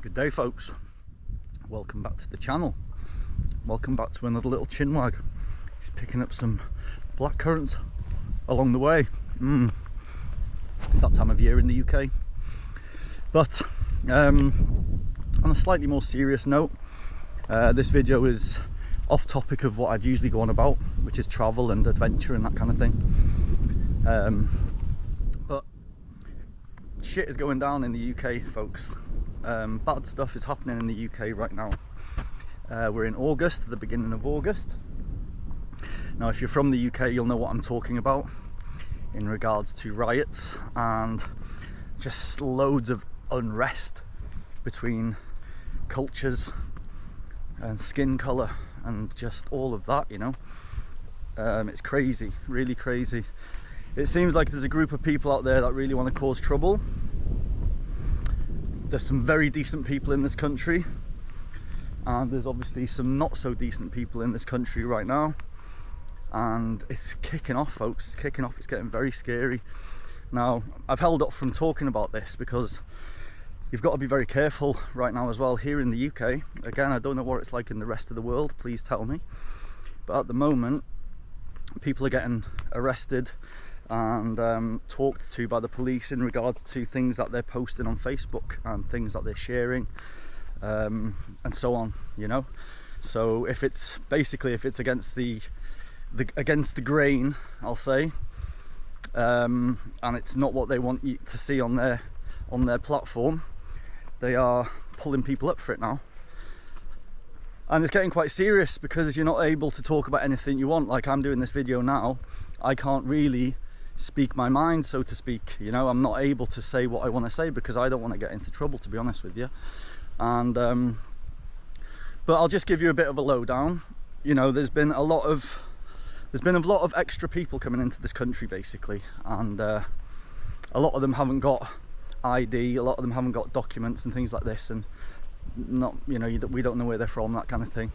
Good day, folks. Welcome back to the channel. Welcome back to another little chinwag. Just picking up some black currants along the way. It's that time of year in the UK. But on a slightly more serious note, this video is off topic of what I'd usually go on about, which is travel and adventure and that kind of thing. But shit is going down in the UK, folks. Bad stuff is happening in the UK right now. We're in August, the beginning of August. Now, if you're from the UK, you'll know what I'm talking about in regards to riots and just loads of unrest between cultures and skin colour and just all of that, you know. It's crazy, really crazy. It seems like there's a group of people out there that really want to cause trouble. There's some very decent people in this country, and there's obviously some not so decent people in this country right now, and it's kicking off, folks. It's kicking off. It's getting very scary. Now, I've held up from talking about this because you've got to be very careful right now as well here in the UK. Again, I don't know what it's like in the rest of the world, please tell me, but at the moment people are getting arrested and talked to by the police in regards to things that they're posting on Facebook and things that they're sharing, and so on, you know. So if it's against the grain, I'll say, and it's not what they want you to see on their platform, they are pulling people up for it now. And it's getting quite serious because you're not able to talk about anything you want. Like I'm doing this video now, I can't really speak my mind, so to speak, you know. I'm not able to say what I want to say because I don't want to get into trouble, to be honest with you. And but I'll just give you a bit of a lowdown. You know, there's been a lot of extra people coming into this country basically, and a lot of them haven't got ID, a lot of them haven't got documents and things like this, and not, you know, we don't know where they're from, that kind of thing.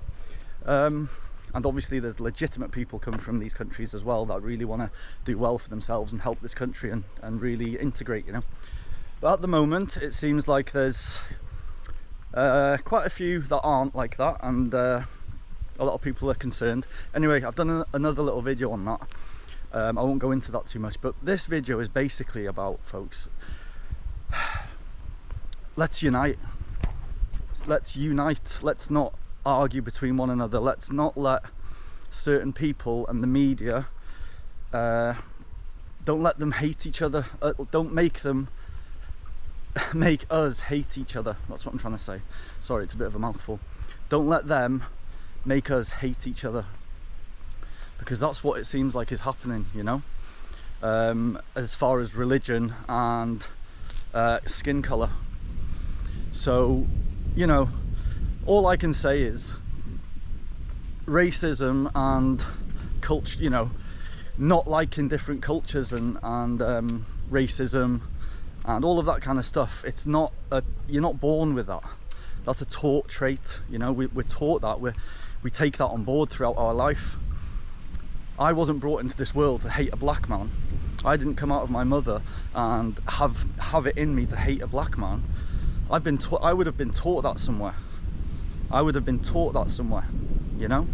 And obviously there's legitimate people coming from these countries as well that really want to do well for themselves and help this country and really integrate, you know. But at the moment it seems like there's quite a few that aren't like that, and a lot of people are concerned. Anyway, I've done another little video on that. I won't go into that too much, but this video is basically about, folks, let's unite. Let's not argue between one another. Let's not let certain people and the media, don't let them hate each other. Don't make them make us hate each other. That's what I'm trying to say. Sorry, it's a bit of a mouthful. Don't let them make us hate each other, because that's what it seems like is happening, you know. As far as religion and skin color. So, you know, all I can say is racism and culture, you know, not liking different cultures and racism and all of that kind of stuff. It's not you're not born with that. That's a taught trait, you know. We're taught that. We take that on board throughout our life. I wasn't brought into this world to hate a black man. I didn't come out of my mother and have it in me to hate a black man. I would have been taught that somewhere. I would have been taught that somewhere, you know.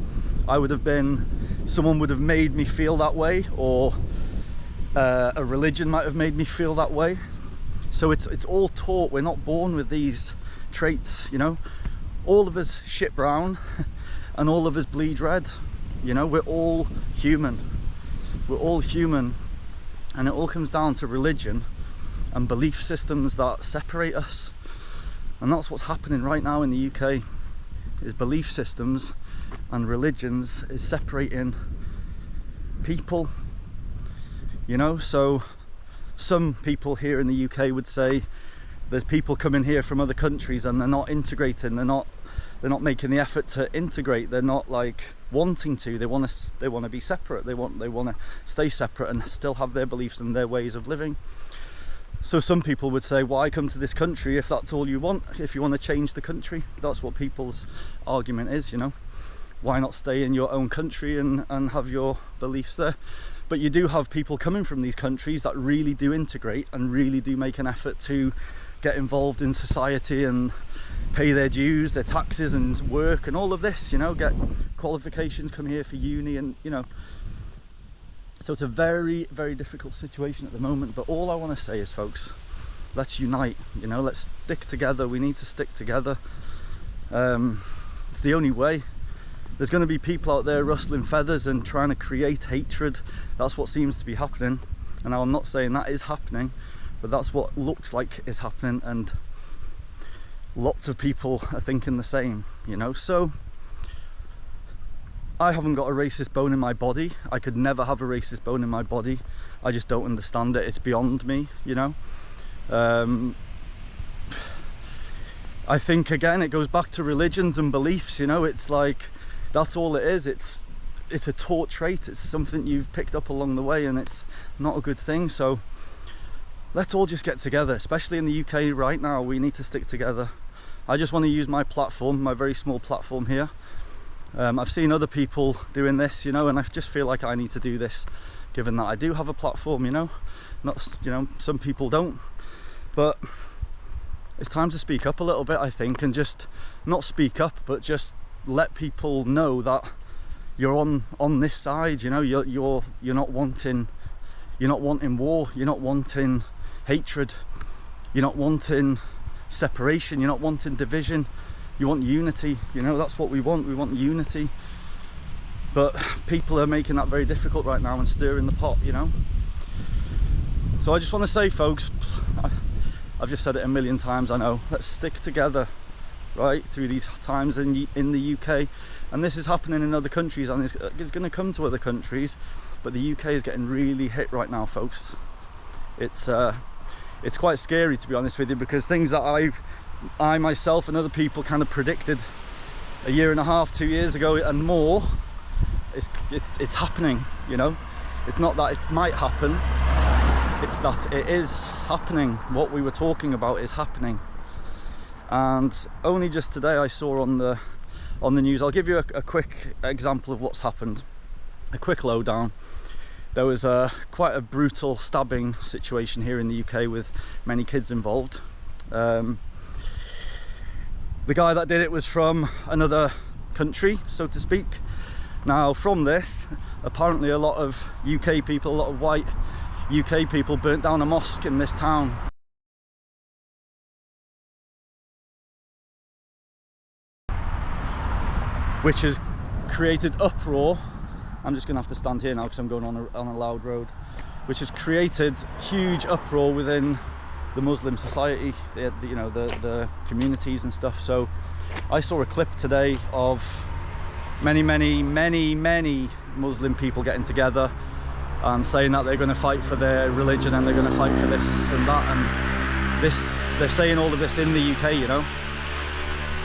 Someone would have made me feel that way, or a religion might have made me feel that way. So it's all taught. We're not born with these traits, you know. All of us shit brown and all of us bleed red, you know. We're all human. We're all human, and it all comes down to religion and belief systems that separate us. And that's what's happening right now in the UK, is belief systems and religions is separating people, you know. So some people here in the UK would say there's people coming here from other countries and they're not integrating, they're not making the effort to integrate, they're not like wanting to, they want to be separate, they want to stay separate and still have their beliefs and their ways of living. So some people would say, why come to this country if that's all you want? If you want to change the country, that's what people's argument is, you know. Why not stay in your own country and have your beliefs there? But you do have people coming from these countries that really do integrate and really do make an effort to get involved in society and pay their dues, their taxes and work and all of this, you know, get qualifications, come here for uni, and you know, so it's a very, very difficult situation at the moment. But all I want to say is, folks, let's unite, you know, let's stick together. We need to stick together. It's the only way. There's going to be people out there rustling feathers and trying to create hatred. That's what seems to be happening. And now I'm not saying that is happening, but that's what looks like is happening, and lots of people are thinking the same, you know. So I haven't got a racist bone in my body. I could never have a racist bone in my body. I just don't understand it. It's beyond me, you know. I think again it goes back to religions and beliefs, you know. It's like, that's all it is. It's a taught trait. It's something you've picked up along the way, and it's not a good thing. So let's all just get together, especially in the UK right now. We need to stick together. I just want to use my platform, my very small platform here. I've seen other people doing this, you know, and I just feel like I need to do this, given that I do have a platform, you know. Not, you know, some people don't, but it's time to speak up a little bit, I think, and just not speak up, but just let people know that you're on this side, you know. You're not wanting war, you're not wanting hatred, you're not wanting separation, you're not wanting division. You want unity, you know. That's what we want. We want unity, but people are making that very difficult right now and stirring the pot, you know. So I just want to say, folks, I've just said it a million times, I know, let's stick together right through these times in the UK. And this is happening in other countries, and it's going to come to other countries, but the UK is getting really hit right now, folks. It's quite scary, to be honest with you, because things that I myself and other people kind of predicted a year and a half, 2 years ago and more, it's happening, you know. It's not that it might happen, it's that it is happening. What we were talking about is happening. And only just today I saw on the news, I'll give you a quick example of what's happened, a quick lowdown. There was quite a brutal stabbing situation here in the UK with many kids involved. The guy that did it was from another country, so to speak. Now from this, apparently a lot of UK people, a lot of white UK people burnt down a mosque in this town. Which has created uproar. I'm just gonna have to stand here now because I'm going on a loud road. Which has created huge uproar within the Muslim society, you know, the communities and stuff. So I saw a clip today of many Muslim people getting together and saying that they're going to fight for their religion and they're going to fight for this and that, and they're saying all of this in the UK, you know.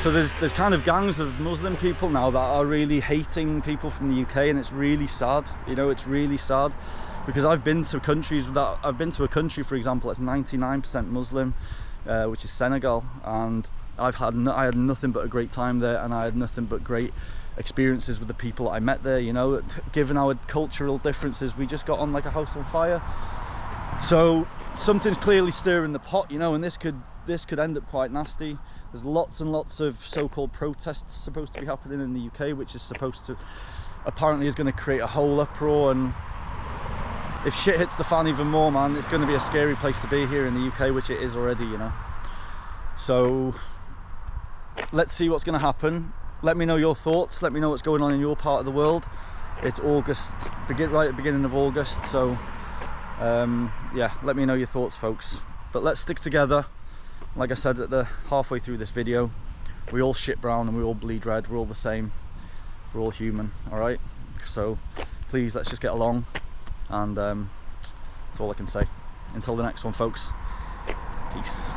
So there's kind of gangs of Muslim people now that are really hating people from the UK, and it's really sad, you know. It's really sad, because I've been to countries that, I've been to a country, for example, that's 99% Muslim, which is Senegal, and I had nothing but a great time there, and I had nothing but great experiences with the people I met there, you know. Given our cultural differences, we just got on like a house on fire. So something's clearly stirring the pot, you know, and this could end up quite nasty. There's lots and lots of so-called protests supposed to be happening in the UK, which is supposed to, apparently is going to create a whole uproar, and if shit hits the fan even more, man, it's going to be a scary place to be here in the UK, which it is already, you know. So let's see what's going to happen. Let me know your thoughts. Let me know what's going on in your part of the world. It's August, right at the beginning of August. So yeah, let me know your thoughts, folks. But let's stick together. Like I said at the halfway through this video, we all shit brown and we all bleed red. We're all the same. We're all human. All right. So please, let's just get along. And that's all I can say. Until the next one, folks. Peace.